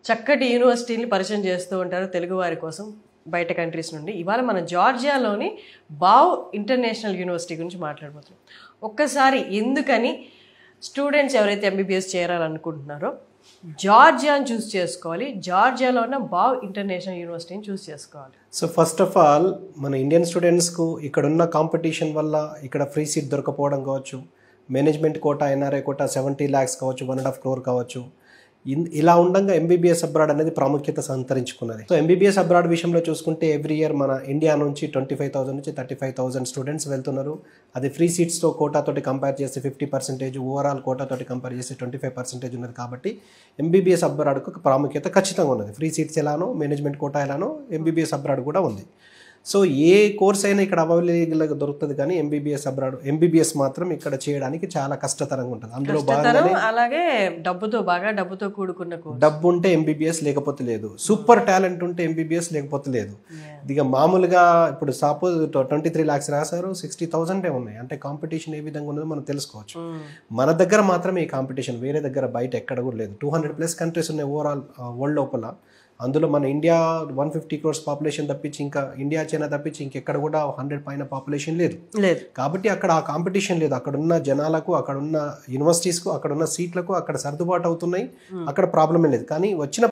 చక్కటి యూనివర్సిటీని పరిచయం చేస్తూ ఉంటారు తెలుగు వారి కోసం బయట కంట్రీస్ నుండి. ఇవాళ మన జార్జియాలోని బావ్ ఇంటర్నేషనల్ యూనివర్సిటీ గురించి మాట్లాడబోతున్నాం. ఒక్కసారి ఎందుకని స్టూడెంట్స్ ఎవరైతే ఎంబీబీఎస్ చేరాలనుకుంటున్నారో జార్జియాని చూస్ చేసుకోవాలి, జార్జియాలో ఉన్న బావ్ ఇంటర్నేషనల్ యూనివర్సిటీని చూస్ చేసుకోవాలి. సో ఫస్ట్ ఆఫ్ ఆల్ మన ఇండియన్ స్టూడెంట్స్కు ఇక్కడ ఉన్న కాంపిటీషన్ వల్ల ఇక్కడ ఫ్రీ సీట్ దొరకపోవడం కావచ్చు, management quota NRI quota 70 lakhs కావచ్చు, 1.5 crore కావచ్చు, ఇలా ఉండగా ఎంబీబీఎస్ అబ్రాడ్ అనేది ప్రాముఖ్యత సంతరించుకున్నది. సో ఎంబీబీఎస్ అబ్రాడ్ విషయంలో చూసుకుంటే ఎవ్రీ ఇయర్ మన ఇండియా నుంచి 25,000 నుంచి 35,000 స్టూడెంట్స్ వెళ్తున్నారు. అది ఫ్రీ సీట్స్తో కోటాతోటి కంపేర్ చేస్తే 50%, ఓవరాల్ కోటాతోటి కంపేర్ చేస్తే 25% ఉన్నది. కాబట్టి ఎంబీబీఎస్ అబ్రాడ్కు ఒక ప్రాముఖ్యత ఖచ్చితంగా ఉన్నది. ఫ్రీ సీట్స్ ఎలానో మేనేజ్మెంట్ కోటా ఎలానో ఎంబీబీఎస్ అబ్రాడ్ కూడా ఉంది. సో ఏ కోర్స్ అయినా ఇక్కడ అవైలబుల్గా దొరుకుతుంది, కానీ ఎంబీబీఎస్ మాత్రం ఇక్కడ చేయడానికి చాలా కష్టతరంగా ఉంటుంది. అందులో భాగంగానే అలాగే డబ్బుతో కూడుకున్న డబ్బు ఉంటే ఎంబీబీఎస్ లేకపోతే లేదు, సూపర్ టాలెంట్ ఉంటే ఎంబీబీఎస్ లేకపోతే లేదు. ఇక మామూలుగా ఇప్పుడు సపోజ్ 23 lakhs రాశారు, 60,000 ఉన్నాయి అంటే కాంపిటీషన్ ఏ విధంగా ఉన్నదో మనం తెలుసుకోవచ్చు. మన దగ్గర మాత్రమే ఈ కాంపిటీషన్, వేరే దగ్గర బయట ఎక్కడ కూడా లేదు. 200+ కంట్రీస్ ఉన్నాయి ఓవరాల్ వరల్డ్ లోపల. అందులో మన ఇండియా 150 crores పాపులేషన్ తప్పించి, ఇంకా ఇండియా చైనా తప్పించి ఇంకెక్కడ కూడా 100 పైన పాపులేషన్ లేదు. కాబట్టి అక్కడ ఆ కాంపిటీషన్ లేదు. అక్కడ ఉన్న జనాలకు, అక్కడ ఉన్న యూనివర్సిటీస్కు, అక్కడ ఉన్న సీట్లకు అక్కడ సర్దుబాటు అవుతున్నాయి, అక్కడ ప్రాబ్లమే లేదు. కానీ వచ్చిన